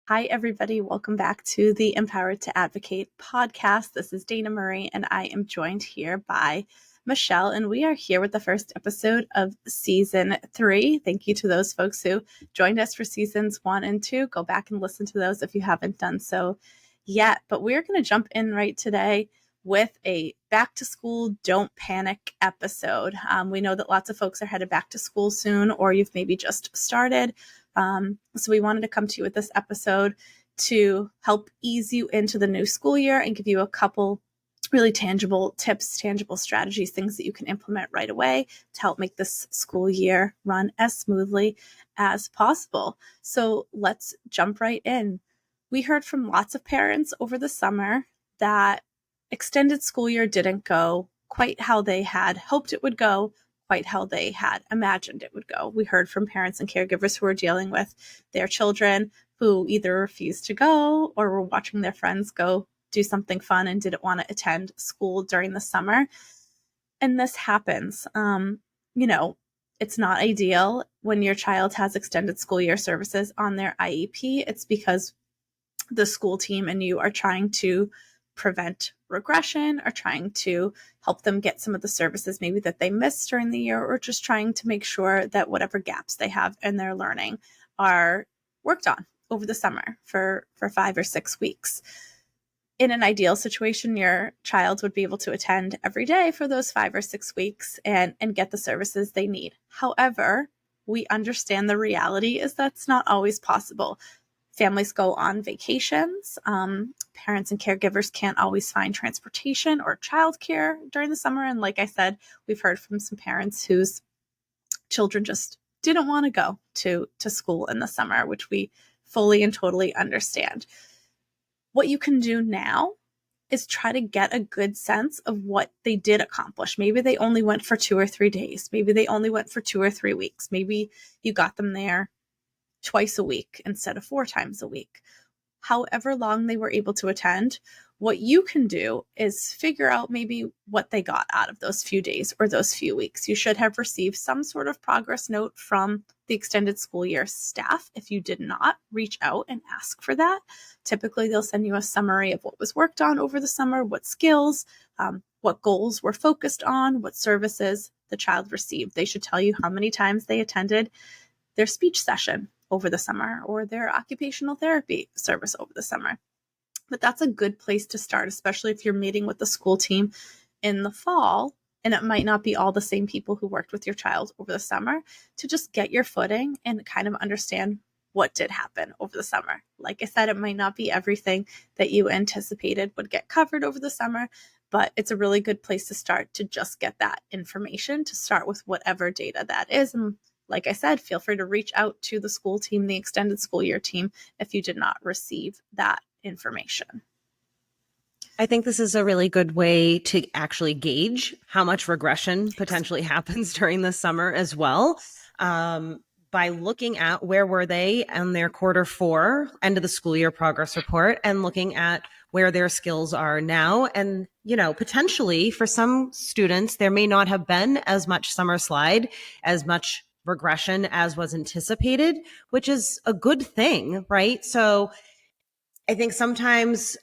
Hi, everybody. Welcome back to the Empowered to Advocate podcast. This is Dana Marie, and I am joined here by Michelle, and we are here with the first episode of season 3. Thank you to those folks who joined us for seasons 1 and 2. Go back and listen to those if you haven't done so yet. But we're going to jump in right today with a back to school don't panic episode. We know that lots of folks are headed back to school soon, or you've maybe just started. So we wanted to come to you with this episode to help ease you into the new school year and give you a couple really tangible tips, tangible strategies, things that you can implement right away to help make this school year run as smoothly as possible. So let's jump right in. We heard from lots of parents over the summer that extended school year didn't go quite how they had hoped it would go, quite how they had imagined it would go. We heard from parents and caregivers who were dealing with their children who either refused to go or were watching their friends go do something fun and didn't want to attend school during the summer. And this happens. It's not ideal when your child has extended school year services on their IEP. It's because the school team and you are trying to prevent regression or trying to help them get some of the services maybe that they missed during the year, or just trying to make sure that whatever gaps they have in their learning are worked on over the summer for 5 or 6 weeks. In an ideal situation, your child would be able to attend every day for those 5 or 6 weeks and get the services they need. However, we understand the reality is that's not always possible. Families go on vacations. Parents and caregivers can't always find transportation or childcare during the summer. And like I said, we've heard from some parents whose children just didn't want to go to school in the summer, which we fully and totally understand. What you can do now is try to get a good sense of what they did accomplish. Maybe they only went for 2 or 3 days. Maybe they only went for 2 or 3 weeks. Maybe you got them there twice a week instead of 4 times a week. However long they were able to attend, what you can do is figure out maybe what they got out of those few days or those few weeks. You should have received some sort of progress note from the extended school year staff. If you did not, reach out and ask for that. Typically, they'll send you a summary of what was worked on over the summer, what skills, what goals were focused on, what services the child received. They should tell you how many times they attended their speech session over the summer or their occupational therapy service over the summer. But that's a good place to start, especially if you're meeting with the school team in the fall, and it might not be all the same people who worked with your child over the summer, to just get your footing and kind of understand what did happen over the summer. Like I said, it might not be everything that you anticipated would get covered over the summer, but it's a really good place to start to just get that information, to start with whatever data that is. And like I said, feel free to reach out to the school team, the extended school year team, if you did not receive that information. I think this is a really good way to actually gauge how much regression potentially happens during the summer as well. By looking at where were they on their quarter 4 end of the school year progress report, and looking at where their skills are now. And, potentially for some students, there may not have been as much summer slide, as much regression as was anticipated, which is a good thing, right? So I think sometimes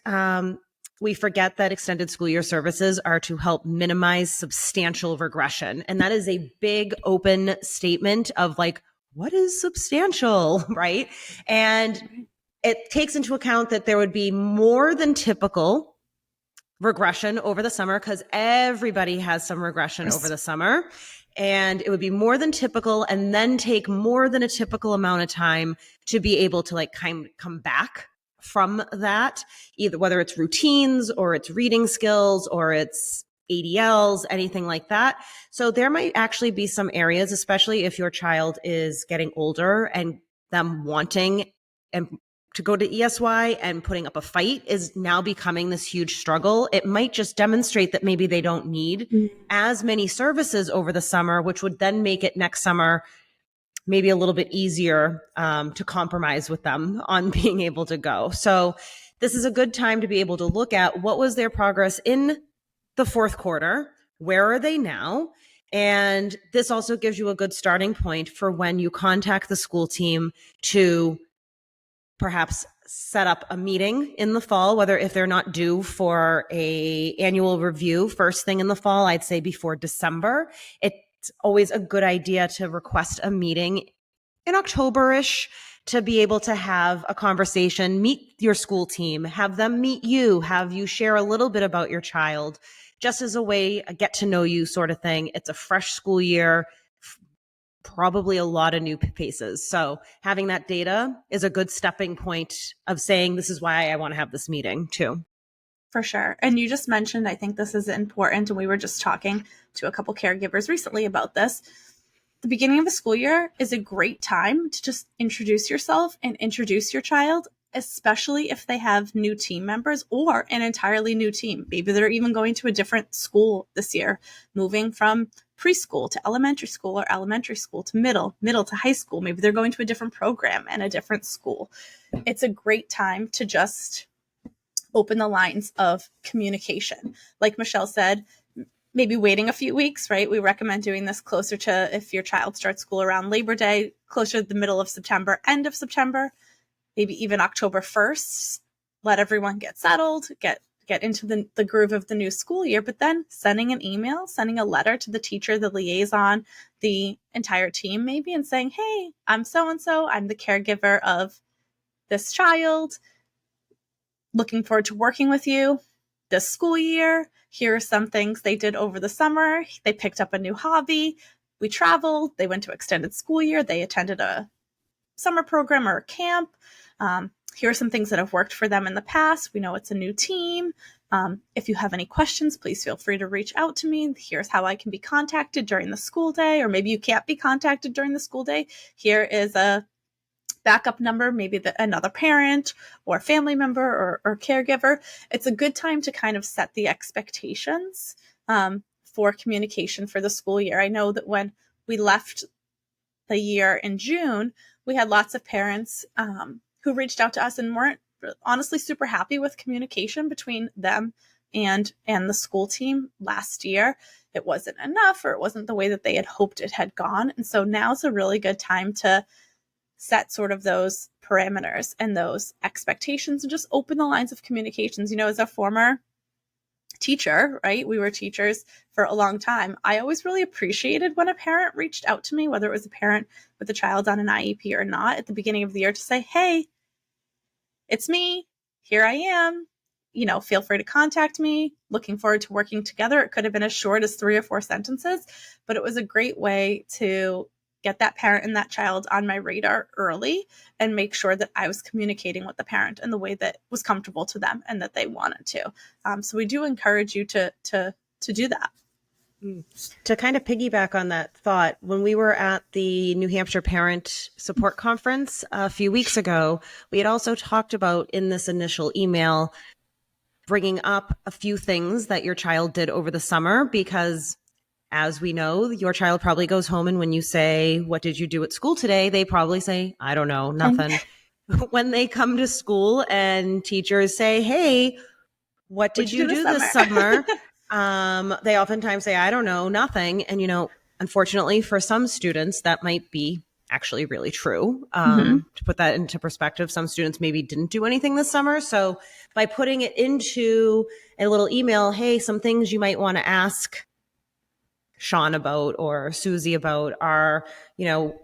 we forget that extended school year services are to help minimize substantial regression. And that is a big open statement of like, what is substantial, right? And it takes into account that there would be more than typical regression over the summer, because everybody has some regression over the summer. And it would be more than typical, and then take more than a typical amount of time to be able to come back from that, either whether it's routines or it's reading skills or it's ADLs, anything like that. So there might actually be some areas, especially if your child is getting older and them wanting and to go to ESY and putting up a fight is now becoming this huge struggle. It might just demonstrate that maybe they don't need as many services over the summer, which would then make it next summer maybe a little bit easier to compromise with them on being able to go. So this is a good time to be able to look at what was their progress in the fourth quarter, where are they now? And this also gives you a good starting point for when you contact the school team to perhaps set up a meeting in the fall, whether if they're not due for a annual review first thing in the fall, I'd say before December. It's always a good idea to request a meeting in October-ish to be able to have a conversation, meet your school team, have them meet you, have you share a little bit about your child, just as a way, a get to know you sort of thing. It's a fresh school year, probably a lot of new faces. So having that data is a good stepping point of saying, this is why I want to have this meeting too. For sure. And you just mentioned, I think this is important. And we were just talking to a couple caregivers recently about this. The beginning of the school year is a great time to just introduce yourself and introduce your child, especially if they have new team members or an entirely new team. Maybe they're even going to a different school this year, moving from preschool to elementary school or elementary school to middle to high school. Maybe they're going to a different program and a different school. It's a great time to just open the lines of communication. Like Michelle said, maybe waiting a few weeks, right? We recommend doing this closer to, if your child starts school around Labor Day, closer to the middle of September, end of September, maybe even October 1st. Let everyone get settled, get into the groove of the new school year, but then sending an email, sending a letter to the teacher, the liaison, the entire team maybe, and saying, hey, I'm so-and-so, I'm the caregiver of this child, looking forward to working with you this school year. Here are some things they did over the summer. They picked up a new hobby. We traveled. They went to extended school year. They attended a summer program or a camp. Here are some things that have worked for them in the past. We know it's a new team. If you have any questions, please feel free to reach out to me. Here's how I can be contacted during the school day, or maybe you can't be contacted during the school day. Here is a backup number, maybe another parent or family member or caregiver. It's a good time to kind of set the expectations for communication for the school year. I know that when we left the year in June, we had lots of parents who reached out to us and weren't honestly super happy with communication between them and the school team last year. It wasn't enough, or it wasn't the way that they had hoped it had gone. And so now's a really good time to set sort of those parameters and those expectations and just open the lines of communications. You know, as a former teacher, right? We were teachers for a long time. I always really appreciated when a parent reached out to me, whether it was a parent with a child on an IEP or not, at the beginning of the year to say, hey, it's me. Here I am. You know, feel free to contact me. Looking forward to working together. It could have been as short as 3 or 4 sentences, but it was a great way to get that parent and that child on my radar early and make sure that I was communicating with the parent in the way that was comfortable to them and that they wanted to. So we do encourage you to do that. To kind of piggyback on that thought, when we were at the New Hampshire Parent Support Conference a few weeks ago, we had also talked about in this initial email bringing up a few things that your child did over the summer, because as we know, your child probably goes home and when you say, what did you do at school today? They probably say, I don't know, nothing. When they come to school and teachers say, hey, what did you do this summer? They oftentimes say, I don't know, nothing. And, you know, unfortunately for some students, that might be actually really true. To put that into perspective, some students maybe didn't do anything this summer. So by putting it into a little email, hey, some things you might want to ask Sean about or Susie about are, you know,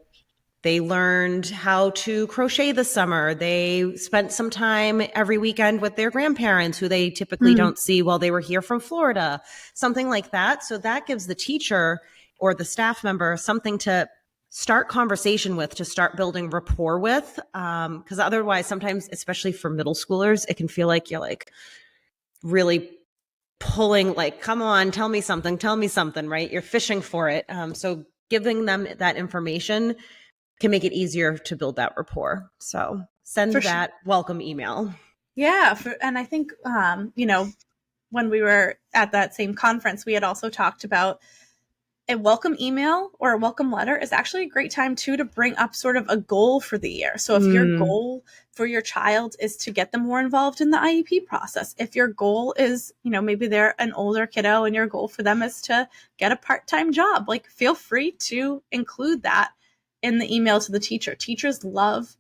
they learned how to crochet this summer. They spent some time every weekend with their grandparents who they typically don't see while they were here from Florida, something like that. So that gives the teacher or the staff member something to start conversation with, to start building rapport with. Because otherwise, sometimes, especially for middle schoolers, it can feel like you're like really pulling, like, come on, tell me something, right? You're fishing for it. So giving them that information can make it easier to build that rapport. So send that welcome email. Yeah. And I think, you know, when we were at that same conference, we had also talked about a welcome email or a welcome letter is actually a great time too to bring up sort of a goal for the year. So if your goal for your child is to get them more involved in the IEP process, if your goal is, you know, maybe they're an older kiddo and your goal for them is to get a part-time job, like feel free to include that in the email to the teacher. Teachers love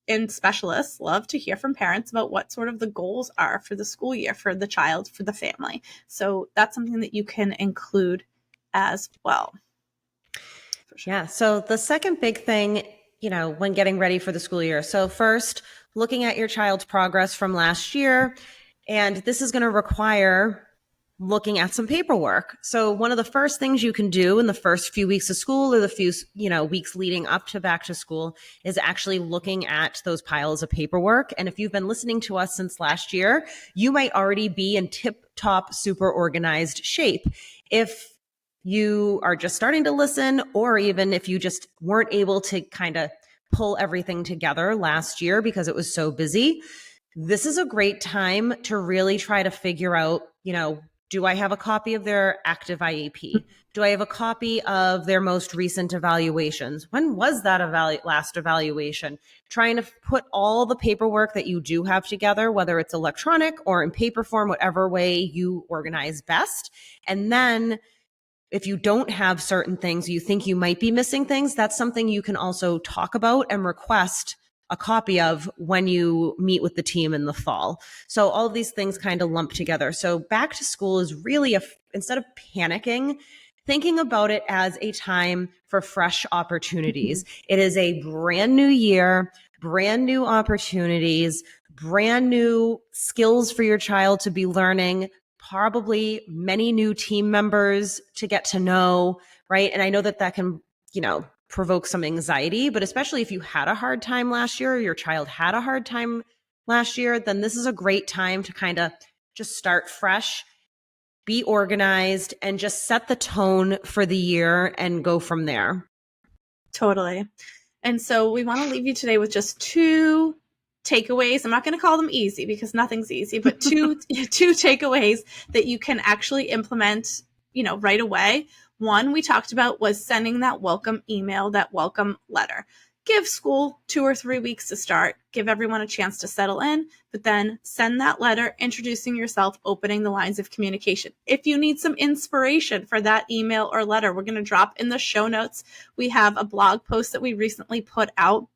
and specialists love to hear from parents about what sort of the goals are for the school year, for the child, for the family. So that's something that you can include as well. Sure. Yeah. So the second big thing, when getting ready for the school year. So first, looking at your child's progress from last year, and this is going to require looking at some paperwork. So one of the first things you can do in the first few weeks of school or the few, weeks leading up to back to school is actually looking at those piles of paperwork. And if you've been listening to us since last year, you might already be in tip-top, super organized shape. If you are just starting to listen, or even if you just weren't able to kind of pull everything together last year because it was so busy, this is a great time to really try to figure out, do I have a copy of their active IEP? Do I have a copy of their most recent evaluations? When was that last evaluation? Trying to put all the paperwork that you do have together, whether it's electronic or in paper form, whatever way you organize best. And then if you don't have certain things, you think you might be missing things, that's something you can also talk about and request a copy of when you meet with the team in the fall. So all of these things kind of lump together. So back to school is really instead of panicking, thinking about it as a time for fresh opportunities. It is a brand new year, brand new opportunities, brand new skills for your child to be learning, probably many new team members to get to know, right? And I know that can, provoke some anxiety, but especially if you had a hard time last year, or your child had a hard time last year, then this is a great time to kind of just start fresh, be organized, and just set the tone for the year and go from there. Totally. And so we want to leave you today with just 2 takeaways. I'm not going to call them easy because nothing's easy, but two takeaways that you can actually implement, right away. One we talked about was sending that welcome email, that welcome letter. Give school 2 or 3 weeks to start. Give everyone a chance to settle in, but then send that letter introducing yourself, opening the lines of communication. If you need some inspiration for that email or letter, we're going to drop in the show notes. We have a blog post that we recently put out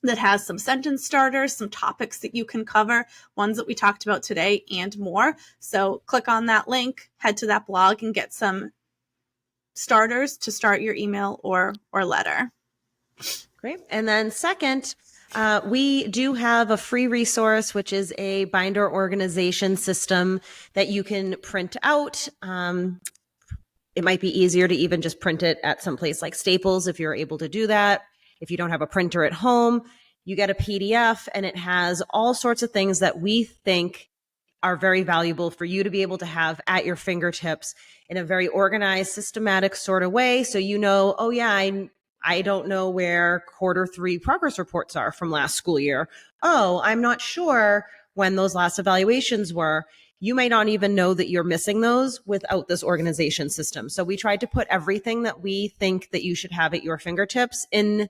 that has some sentence starters, some topics that you can cover, ones that we talked about today and more. So click on that link, head to that blog, and get some starters to start your email or letter. Great. And then second, we do have a free resource, which is a binder organization system that you can print out. It might be easier to even just print it at some place like Staples if you're able to do that. If you don't have a printer at home, you get a PDF, and it has all sorts of things that we think are very valuable for you to be able to have at your fingertips in a very organized, systematic sort of way. So oh yeah, I don't know where Q3 progress reports are from last school year. Oh, I'm not sure when those last evaluations were. You may not even know that you're missing those without this organization system. So we tried to put everything that we think that you should have at your fingertips in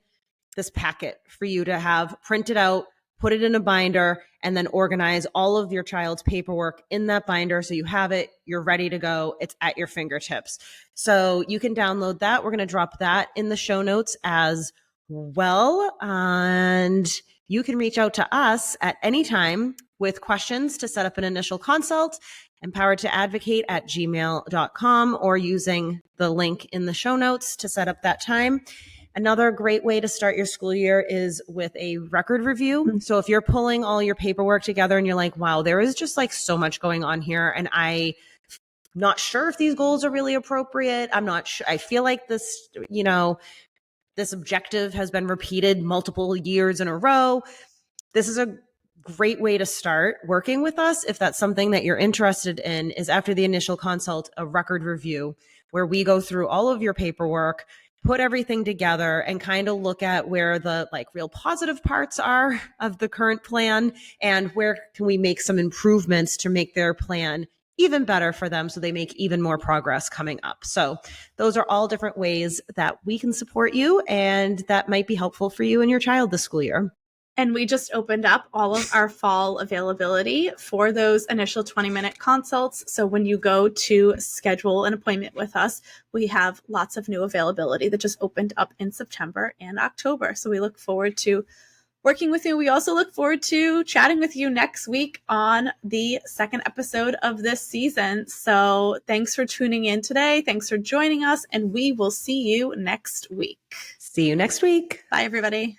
this packet for you to have printed out, put it in a binder, and then organize all of your child's paperwork in that binder. So you have it, you're ready to go. It's at your fingertips. So you can download that. We're going to drop that in the show notes as well. And you can reach out to us at any time with questions to set up an initial consult, empoweredtoadvocate@gmail.com, or using the link in the show notes to set up that time. Another great way to start your school year is with a record review. So if you're pulling all your paperwork together and you're like, wow, there is just like so much going on here, and I'm not sure if these goals are really appropriate. I'm not sure. I feel like this, this objective has been repeated multiple years in a row. This is a great way to start working with us. If that's something that you're interested in, is after the initial consult, a record review where we go through all of your paperwork, put everything together, and kind of look at where the real positive parts are of the current plan and where can we make some improvements to make their plan even better for them so they make even more progress coming up. So those are all different ways that we can support you, and that might be helpful for you and your child this school year. And we just opened up all of our fall availability for those initial 20-minute consults. So when you go to schedule an appointment with us, we have lots of new availability that just opened up in September and October. So we look forward to working with you. We also look forward to chatting with you next week on the second episode of this season. So thanks for tuning in today. Thanks for joining us, and we will see you next week. See you next week. Bye, everybody.